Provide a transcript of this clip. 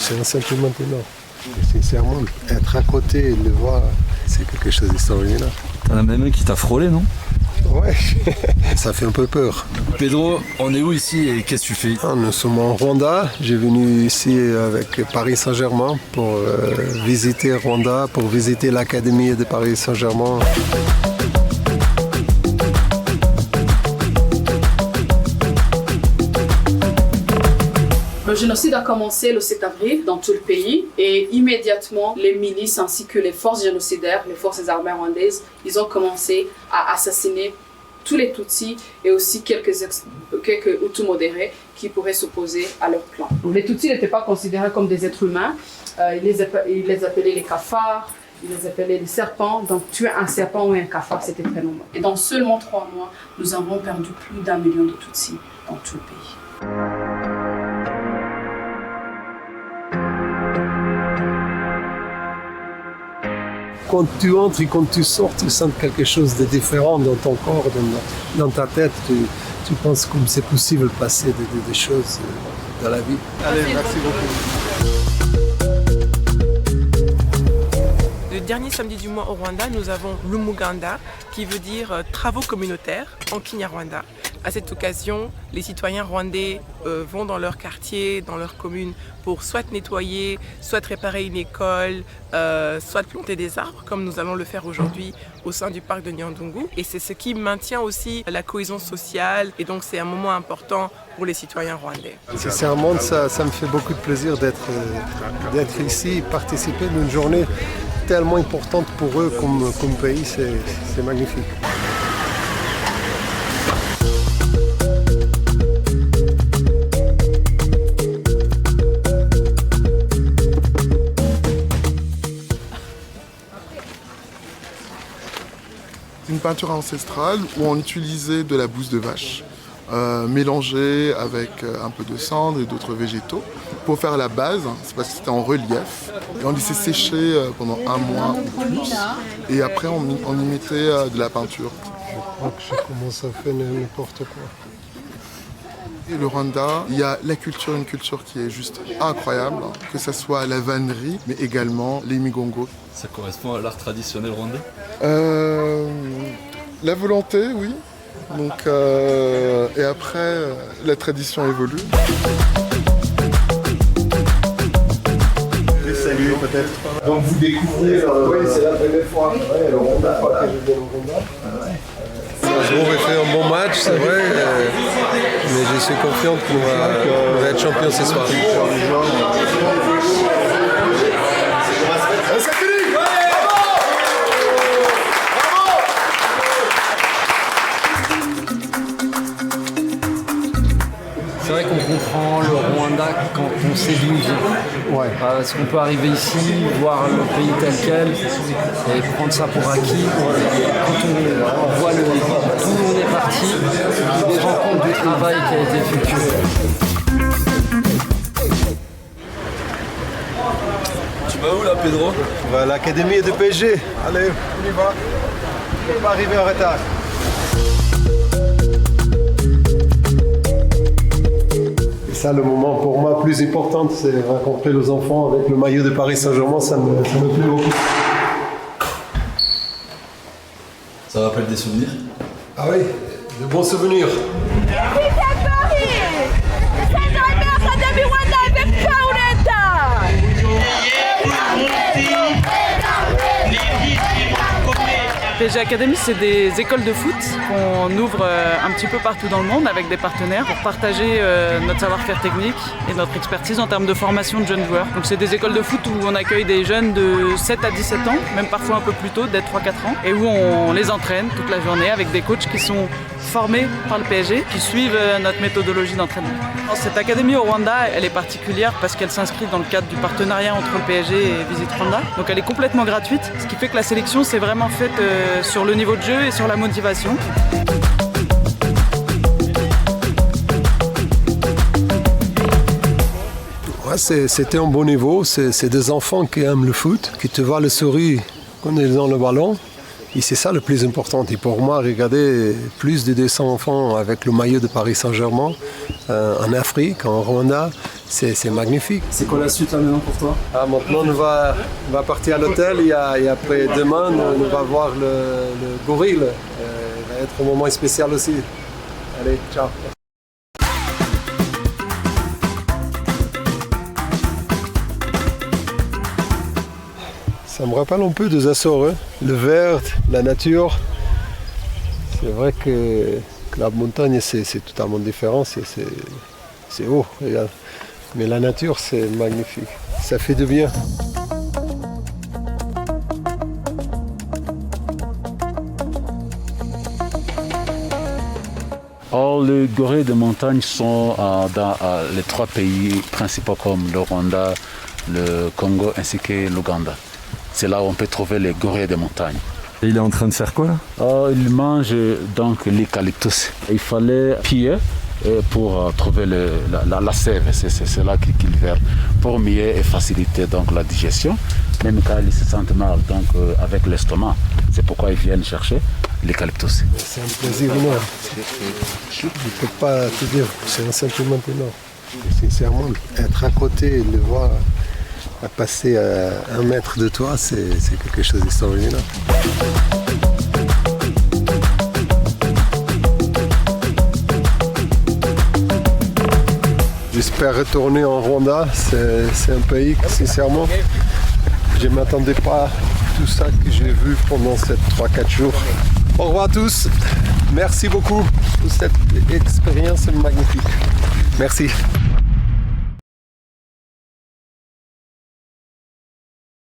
C'est un sentiment énorme. Sincèrement, être à côté et le voir, c'est quelque chose d'extraordinaire. T'en as même un qui t'a frôlé, non? Ouais, ça fait un peu peur. Pedro, on est où ici et qu'est-ce que tu fais? Nous sommes en Rwanda. J'ai venu ici avec Paris Saint-Germain pour visiter Rwanda, pour visiter l'académie de Paris Saint-Germain. Le génocide a commencé le 7 avril dans tout le pays et immédiatement les milices ainsi que les forces génocidaires, les forces armées rwandaises, ils ont commencé à assassiner tous les Tutsis et aussi quelques Hutus modérés qui pourraient s'opposer à leur plan. Les Tutsis n'étaient pas considérés comme des êtres humains, ils les appelaient les cafards, ils les appelaient les serpents, donc tuer un serpent ou un cafard c'était très normal. Et dans seulement 3 mois, nous avons perdu plus d'1 million de Tutsis dans tout le pays. Quand tu entres et quand tu sors, tu sens quelque chose de différent dans ton corps, dans ta tête. Tu penses comme c'est possible de passer des choses dans la vie. Allez, merci beaucoup. Le dernier samedi du mois au Rwanda, nous avons l'Umuganda, qui veut dire travaux communautaires en Kinyarwanda. À cette occasion, les citoyens rwandais vont dans leur quartier, dans leur commune, pour soit nettoyer, soit réparer une école, soit planter des arbres, comme nous allons le faire aujourd'hui au sein du parc de Nyandungu. Et c'est ce qui maintient aussi la cohésion sociale, et donc c'est un moment important pour les citoyens rwandais. Sincèrement, ça me fait beaucoup de plaisir d'être ici, participer d'une journée tellement importante pour eux comme pays, c'est magnifique. Une peinture ancestrale où on utilisait de la bouse de vache mélangée avec un peu de cendre et d'autres végétaux pour faire la base, c'est parce que c'était en relief. Et on laissait sécher pendant 1 mois ou plus. Et après on y mettait de la peinture. Je crois que je commence à faire n'importe quoi. Et le Rwanda, il y a la culture, une culture qui est juste incroyable, que ce soit la vannerie, mais également les migongo. Ça correspond à l'art traditionnel rwandais? La volonté, oui. Donc, et après, la tradition évolue. Salut, peut-être. Donc vous découvrez. Oui, c'est la première fois. Ouais, le Rwanda, que je viens au Rwanda. Strasbourg a fait un bon match, c'est vrai. Mais je suis confiant qu'on va être champion ce soir. C'est vrai qu'on comprend le Rwanda quand on sait d'où il vient. Ouais. Parce qu'on peut arriver ici, voir le pays tel quel et prendre ça pour acquis. Quand on voit d'où on est parti, on se rend compte du travail qui a été effectué. Tu vas où là, Pedro? On va à l'académie de PSG. Allez, on y va. On ne peut pas arriver en retard. Ça, le moment pour moi plus important, c'est rencontrer les enfants avec le maillot de Paris Saint-Germain, ça me plaît beaucoup. Ça rappelle des souvenirs? Ah oui, de bons souvenirs. PSG Academy, c'est des écoles de foot qu'on ouvre un petit peu partout dans le monde avec des partenaires pour partager notre savoir-faire technique et notre expertise en termes de formation de jeunes joueurs. Donc c'est des écoles de foot où on accueille des jeunes de 7 à 17 ans, même parfois un peu plus tôt, dès 3-4 ans, et où on les entraîne toute la journée avec des coachs qui sont formés par le PSG, qui suivent notre méthodologie d'entraînement. Cette académie au Rwanda, elle est particulière parce qu'elle s'inscrit dans le cadre du partenariat entre le PSG et Visit Rwanda. Donc elle est complètement gratuite, ce qui fait que la sélection s'est vraiment faite sur le niveau de jeu et sur la motivation. Ouais, c'était un bon niveau, c'est des enfants qui aiment le foot, qui te voient le sourire quand ils ont le ballon. Et c'est ça le plus important. Et pour moi, regarder plus de 200 enfants avec le maillot de Paris Saint-Germain en Afrique, en Rwanda, c'est magnifique. C'est quoi la suite là maintenant pour toi? Ah, maintenant, on va partir à l'hôtel et après demain, on va voir le gorille. Il va être un moment spécial aussi. Allez, ciao. Ça me rappelle un peu des Açores, hein. Le vert, la nature. C'est vrai que la montagne, c'est totalement différent. C'est haut, regarde. Mais la nature, c'est magnifique. Ça fait du bien. Or, les gorilles de montagne sont dans les 3 pays principaux comme le Rwanda, le Congo ainsi que l'Ouganda. C'est là où on peut trouver les gorilles de montagne. Et il est en train de faire quoi là? Il mange donc l'eucalyptus. Il fallait piller pour trouver la sève, c'est là qu'il verse, pour mieux et faciliter donc la digestion, même quand ils se sentent mal donc, avec l'estomac. C'est pourquoi ils viennent chercher l'eucalyptus. C'est un plaisir énorme. Je ne peux pas te dire, c'est un sentiment énorme. Sincèrement, être à côté et le voir passer à 1 mètre de toi, c'est quelque chose d'extraordinaire. J'espère retourner en Rwanda. C'est un pays que, sincèrement, je ne m'attendais pas à tout ça que j'ai vu pendant ces 3-4 jours. Au revoir à tous. Merci beaucoup pour cette expérience magnifique. Merci.